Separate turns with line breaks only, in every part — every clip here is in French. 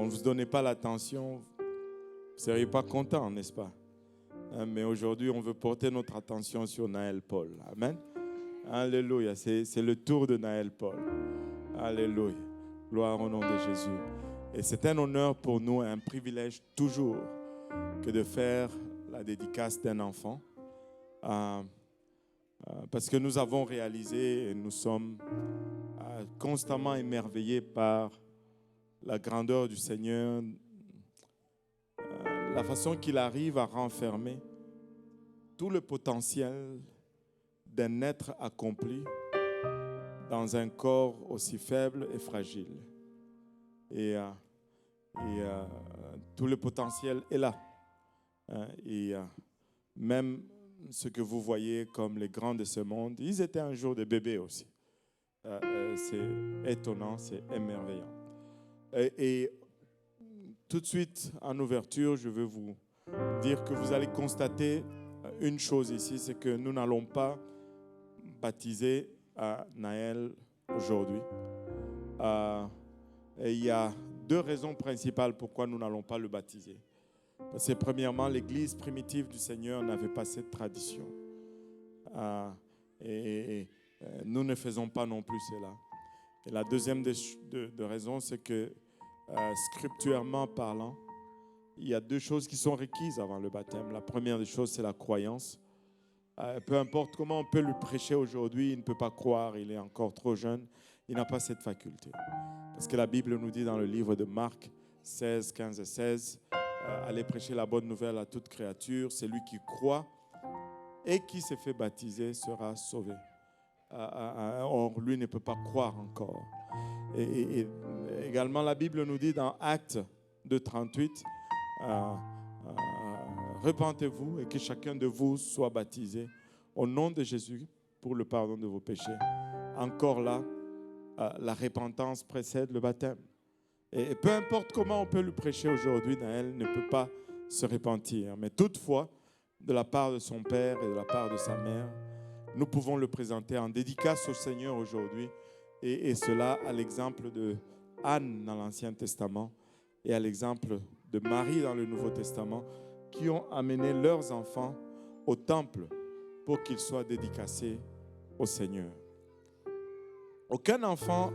on ne vous donnait pas l'attention, vous ne seriez pas content, n'est-ce pas? Mais aujourd'hui, on veut porter notre attention sur Naël Paul. Amen. Alléluia. C'est le tour de Naël Paul. Alléluia. Gloire au nom de Jésus. Et c'est un honneur pour nous, un privilège toujours, que de faire la dédicace d'un enfant. Parce que nous avons réalisé et nous sommes constamment émerveillés par la grandeur du Seigneur, la façon qu'il arrive à renfermer tout le potentiel d'un être accompli dans un corps aussi faible et fragile. Et tout le potentiel est là. Même ce que vous voyez comme les grands de ce monde, ils étaient un jour des bébés aussi. C'est étonnant, c'est émerveillant. Et tout de suite, en ouverture, je veux vous dire que vous allez constater une chose ici, c'est que nous n'allons pas baptiser Naël aujourd'hui. Et il y a deux raisons principales pourquoi nous n'allons pas le baptiser. Parce que premièrement, l'Église primitive du Seigneur n'avait pas cette tradition. Nous ne faisons pas non plus cela. Et la deuxième de raison, c'est que scripturairement parlant, il y a deux choses qui sont requises avant le baptême. La première des choses, c'est la croyance. Peu importe comment on peut lui prêcher aujourd'hui, il ne peut pas croire, il est encore trop jeune, il n'a pas cette faculté. Parce que la Bible nous dit dans le livre de Marc 16, 15 et 16, allez prêcher la bonne nouvelle à toute créature, celui qui croit et qui se fait baptiser sera sauvé. Or, lui ne peut pas croire encore. Et également, la Bible nous dit dans Actes 2:38, repentez-vous et que chacun de vous soit baptisé au nom de Jésus pour le pardon de vos péchés. Encore là, la repentance précède le baptême. Et peu importe comment on peut lui prêcher aujourd'hui, Naël ne peut pas se repentir. Mais toutefois, de la part de son père et de la part de sa mère, nous pouvons le présenter en dédicace au Seigneur aujourd'hui. Et cela à l'exemple de Anne dans l'Ancien Testament et à l'exemple de Marie dans le Nouveau Testament, qui ont amené leurs enfants au temple pour qu'ils soient dédicacés au Seigneur. Aucun enfant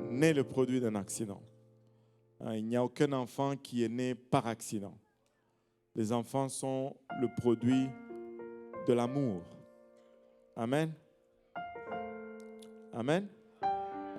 n'est le produit d'un accident. Il n'y a aucun enfant qui est né par accident. Les enfants sont le produit de l'amour. Amen. Amen.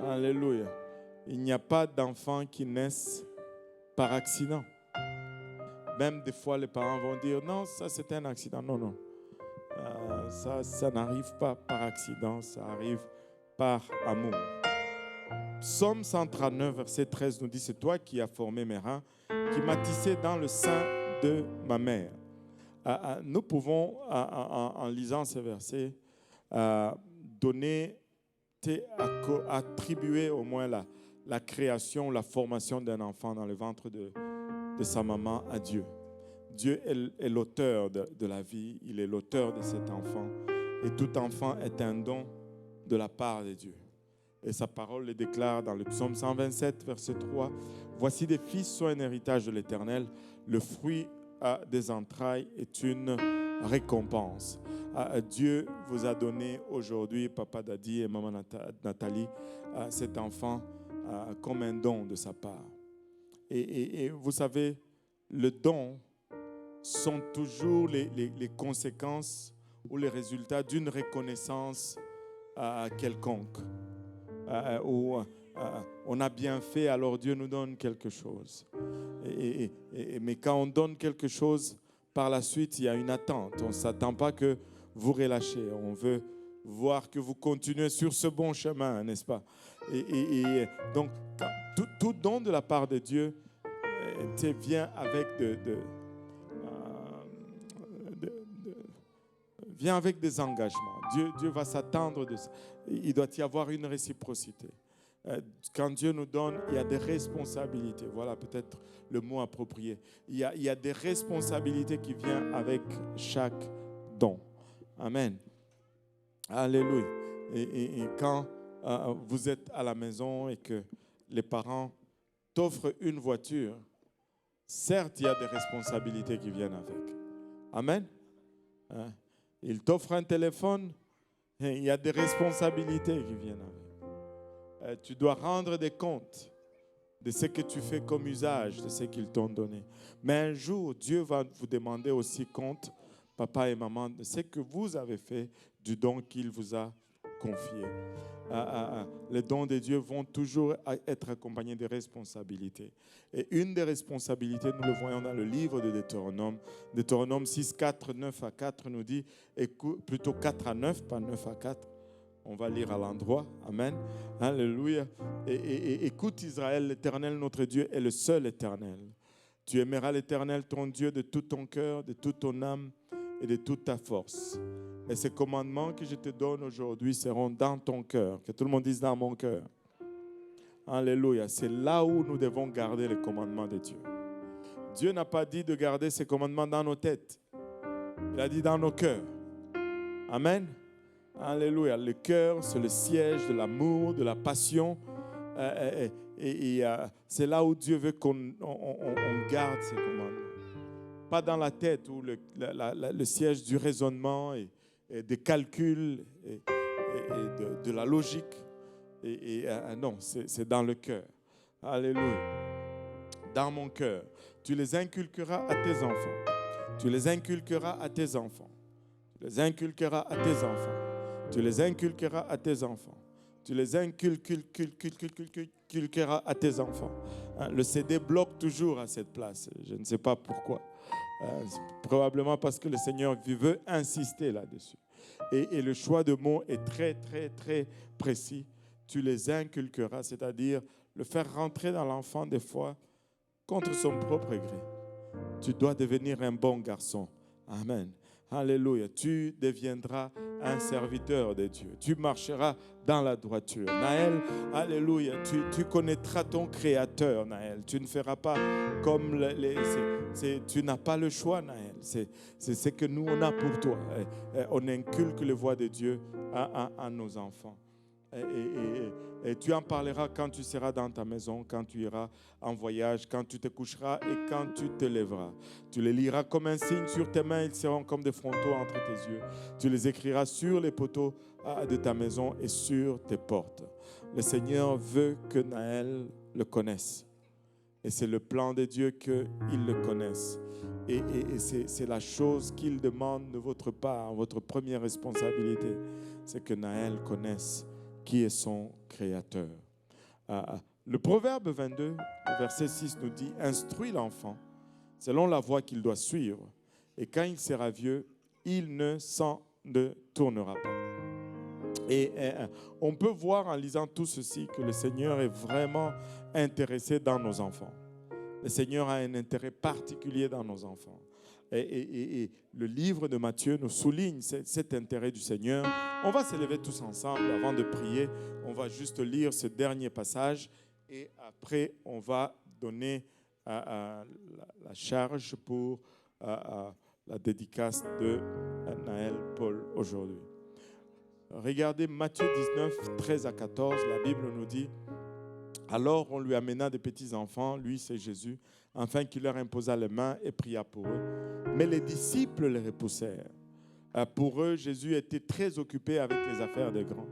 Alléluia. Il n'y a pas d'enfants qui naissent par accident. Même des fois, les parents vont dire, non, ça c'est un accident. Non, non. Ça n'arrive pas par accident, ça arrive par amour. Psaume 139, verset 13 nous dit, c'est toi qui as formé mes reins, qui m'as tissé dans le sein de ma mère. Nous pouvons, en lisant ces versets, attribuer au moins la création, la formation d'un enfant dans le ventre de sa maman à Dieu. Dieu est l'auteur de la vie, il est l'auteur de cet enfant. Et tout enfant est un don de la part de Dieu. Et sa parole le déclare dans le psaume 127, verset 3. « Voici des fils sont un héritage de l'Éternel, le fruit des entrailles est une récompense. » Dieu vous a donné aujourd'hui, Papa Dadi et Maman Nathalie, cet enfant comme un don de sa part. Et vous savez, le don sont toujours les conséquences ou les résultats d'une reconnaissance quelconque. Où on a bien fait, alors Dieu nous donne quelque chose. Mais quand on donne quelque chose, par la suite, il y a une attente. On ne s'attend pas que vous relâchez. On veut voir que vous continuez sur ce bon chemin, n'est-ce pas? Donc, tout don de la part de Dieu vient avec des engagements. Dieu va s'attendre de ça. Il doit y avoir une réciprocité. Quand Dieu nous donne, il y a des responsabilités. Voilà peut-être le mot approprié. Il y a des responsabilités qui viennent avec chaque don. Amen. Alléluia. Et quand vous êtes à la maison et que les parents t'offre une voiture, certes, il y a des responsabilités qui viennent avec. Amen. Hein? Il t'offre un téléphone, il y a des responsabilités qui viennent avec. Tu dois rendre des comptes de ce que tu fais comme usage de ce qu'ils t'ont donné. Mais un jour, Dieu va vous demander aussi compte, papa et maman, de ce que vous avez fait du don qu'il vous a confié. Les dons de Dieu vont toujours être accompagnés de responsabilités. Et une des responsabilités, nous le voyons dans le livre de Deutéronome. Deutéronome 6, 4, 9 à 4 nous dit, plutôt 4 à 9, pas 9 à 4. On va lire à l'endroit. Amen. Alléluia. Et écoute Israël, l'Éternel, notre Dieu, est le seul éternel. Tu aimeras l'Éternel, ton Dieu, de tout ton cœur, de toute ton âme et de toute ta force. Et ces commandements que je te donne aujourd'hui seront dans ton cœur. Que tout le monde dise dans mon cœur. Alléluia. C'est là où nous devons garder les commandements de Dieu. Dieu n'a pas dit de garder ces commandements dans nos têtes. Il a dit dans nos cœurs. Amen. Alléluia. Le cœur, c'est le siège de l'amour, de la passion. C'est là où Dieu veut qu'on garde ces commandements. Pas dans la tête où le siège du raisonnement et des calculs et de la logique. Non, c'est dans le cœur. Alléluia. Dans mon cœur. Tu les inculqueras à tes enfants. Tu les inculqueras à tes enfants. Tu les inculqueras à tes enfants. Tu les inculqueras à tes enfants. Tu les inculqueras à tes enfants. Le CD bloque toujours à cette place. Je ne sais pas pourquoi. Probablement parce que le Seigneur veut insister là-dessus. Et le choix de mots est très, très, très précis. Tu les inculqueras, c'est-à-dire le faire rentrer dans l'enfant des fois contre son propre gré. Tu dois devenir un bon garçon. Amen. Alléluia. Tu deviendras un serviteur de Dieu. Tu marcheras dans la droiture. Naël, alléluia. Tu connaîtras ton Créateur, Naël. Tu ne feras pas comme tu n'as pas le choix, Naël. C'est ce que nous, on a pour toi. On inculque les voies de Dieu à nos enfants. Et tu en parleras quand tu seras dans ta maison, quand tu iras en voyage, quand tu te coucheras et quand tu te lèveras. Tu les liras comme un signe sur tes mains, ils seront comme des frontaux entre tes yeux. Tu les écriras sur les poteaux de ta maison et sur tes portes. Le Seigneur veut que Naël le connaisse. Et c'est le plan de Dieu qu'il le connaisse. Et c'est la chose qu'il demande de votre part, votre première responsabilité, c'est que Naël connaisse qui est son Créateur. Le Proverbe 22, verset 6 nous dit « Instruis l'enfant selon la voie qu'il doit suivre, et quand il sera vieux, il ne s'en détournera pas. » Et on peut voir en lisant tout ceci que le Seigneur est vraiment intéressé dans nos enfants. Le Seigneur a un intérêt particulier dans nos enfants. Et le livre de Matthieu nous souligne cet intérêt du Seigneur. On va se lever tous ensemble avant de prier. On va juste lire ce dernier passage et après on va donner la charge pour la dédicace de Naël Paul aujourd'hui. Regardez Matthieu 19, 13 à 14. La Bible nous dit « Alors on lui amena des petits enfants, lui c'est Jésus, afin qu'il leur imposa les mains et pria pour eux. Mais les disciples les repoussèrent. Pour eux, Jésus était très occupé avec les affaires des grands.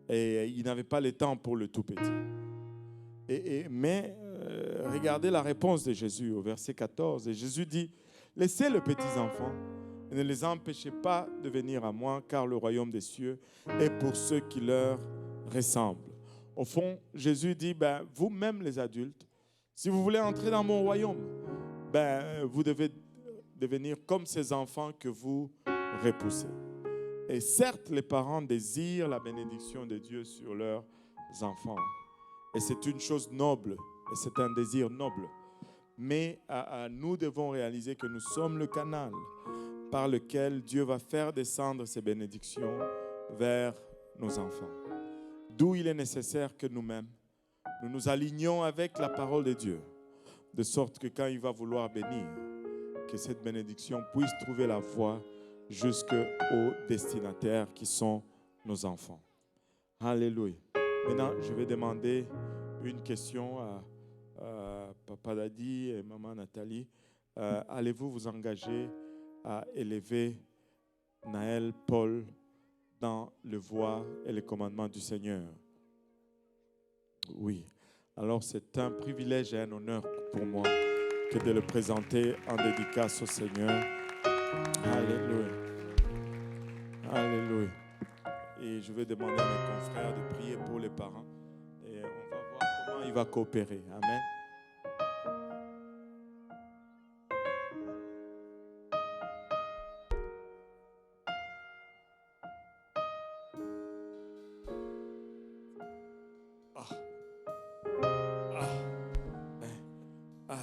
Et il n'avait pas le temps pour le tout petit. Mais regardez la réponse de Jésus au verset 14. Et Jésus dit, « Laissez les petits enfants et ne les empêchez pas de venir à moi, car le royaume des cieux est pour ceux qui leur ressemblent. » Au fond, Jésus dit, vous-même les adultes, si vous voulez entrer dans mon royaume, vous devez devenir comme ces enfants que vous repoussez. Et certes, les parents désirent la bénédiction de Dieu sur leurs enfants. Et c'est une chose noble, et c'est un désir noble. Mais nous devons réaliser que nous sommes le canal par lequel Dieu va faire descendre ses bénédictions vers nos enfants. D'où il est nécessaire que nous-mêmes, nous nous alignions avec la parole de Dieu, de sorte que quand il va vouloir bénir, que cette bénédiction puisse trouver la voie jusqu'aux destinataires qui sont nos enfants. Alléluia. Maintenant, je vais demander une question Papa Dadi et Maman Nathalie, allez-vous vous engager à élever Naël Paul dans les voies et les commandements du Seigneur? Oui. Alors c'est un privilège et un honneur pour moi que de le présenter en dédicace au Seigneur. Alléluia. Alléluia. Et je vais demander à mes confrères de prier pour les parents. Et on va voir comment il va coopérer. Amen.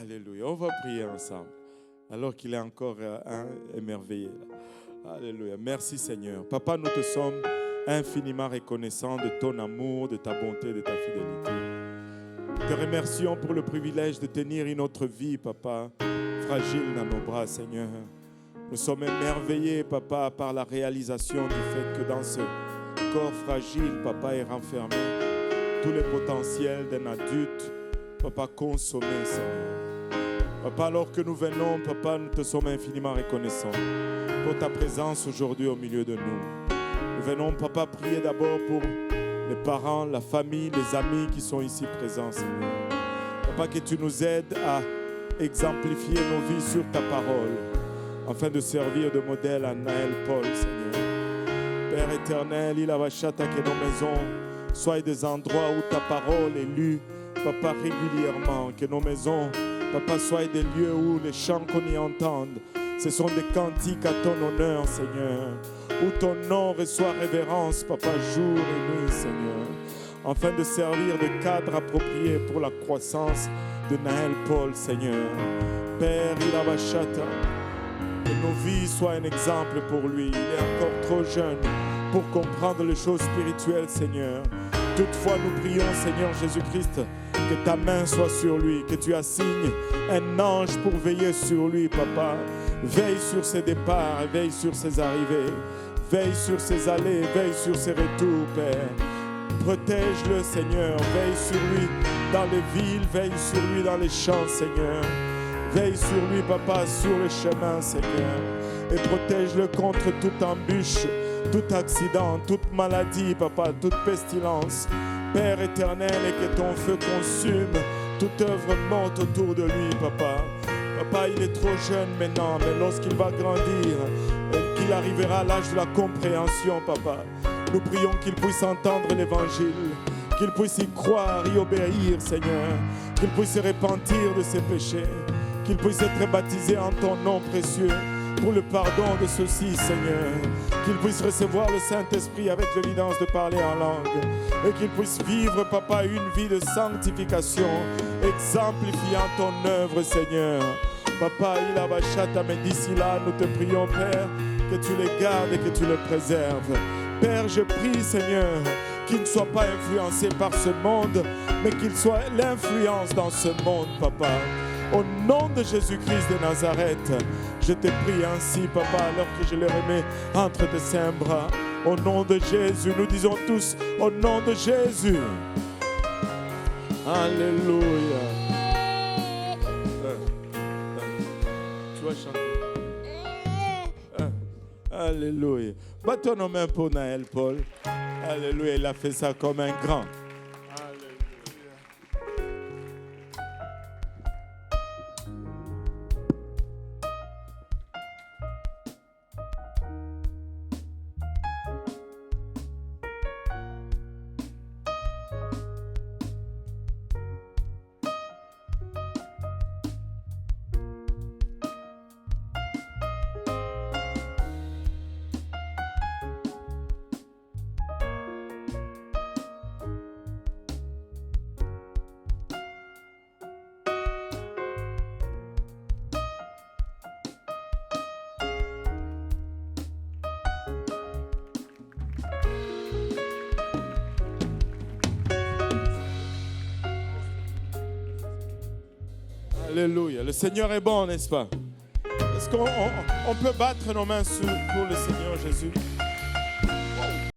Alléluia. On va prier ensemble. Alors qu'il est encore émerveillé. Alléluia. Merci Seigneur. Papa, nous te sommes infiniment reconnaissants de ton amour, de ta bonté, de ta fidélité. Nous te remercions pour le privilège de tenir une autre vie, Papa, fragile dans nos bras, Seigneur. Nous sommes émerveillés, Papa, par la réalisation du fait que dans ce corps fragile, Papa, est renfermé tous les potentiels d'un adulte, Papa, consommé, Seigneur. Papa, alors que nous venons, Papa, nous te sommes infiniment reconnaissants pour ta présence aujourd'hui au milieu de nous. Nous venons, Papa, prier d'abord pour les parents, la famille, les amis qui sont ici présents, Seigneur. Papa, que tu nous aides à exemplifier nos vies sur ta parole, afin de servir de modèle à Naël Paul, Seigneur. Père éternel, il va chata que nos maisons soient des endroits où ta parole est lue, Papa, régulièrement. Que nos maisons, Papa, soient des lieux où les chants qu'on y entende, ce sont des cantiques à ton honneur, Seigneur, où ton nom reçoit révérence, Papa, jour et nuit, Seigneur, afin de servir de cadre approprié pour la croissance de Naël Paul, Seigneur. Père, il va chata, que nos vies soient un exemple pour lui. Il est encore trop jeune pour comprendre les choses spirituelles, Seigneur. Toutefois, nous prions, Seigneur Jésus-Christ, que ta main soit sur lui, que tu assignes un ange pour veiller sur lui, Papa. Veille sur ses départs, veille sur ses arrivées, veille sur ses allées, veille sur ses retours, Père. Protège-le, Seigneur. Veille sur lui dans les villes, veille sur lui dans les champs, Seigneur. Veille sur lui, Papa, sur le chemin, Seigneur. Et protège-le contre toute embûche, tout accident, toute maladie, Papa, toute pestilence. Père éternel, et que ton feu consume toute œuvre morte autour de lui, Papa. Papa, il est trop jeune maintenant, mais lorsqu'il va grandir, qu'il arrivera à l'âge de la compréhension, Papa, nous prions qu'il puisse entendre l'évangile, qu'il puisse y croire, y obéir, Seigneur, qu'il puisse se repentir de ses péchés, qu'il puisse être baptisé en ton nom précieux pour le pardon de ceux-ci, Seigneur, qu'il puisse recevoir le Saint-Esprit avec l'évidence de parler en langue et qu'il puisse vivre, Papa, une vie de sanctification, exemplifiant ton œuvre, Seigneur. Papa, il a bachata, mais d'ici là, nous te prions, Père, que tu les gardes et que tu les préserves. Père, je prie, Seigneur, qu'il ne soit pas influencé par ce monde, mais qu'il soit l'influence dans ce monde, Papa. Au nom de Jésus-Christ de Nazareth, je te prie ainsi, Papa, alors que je le remets entre tes saints bras. Au nom de Jésus, nous disons tous, au nom de Jésus. Alléluia. Tu vas chanter. Alléluia. Battons nos mains pour Naël Paul. Alléluia, il a fait ça comme un grand. Alléluia. Le Seigneur est bon, n'est-ce pas? Est-ce qu'on peut battre nos mains pour le Seigneur Jésus?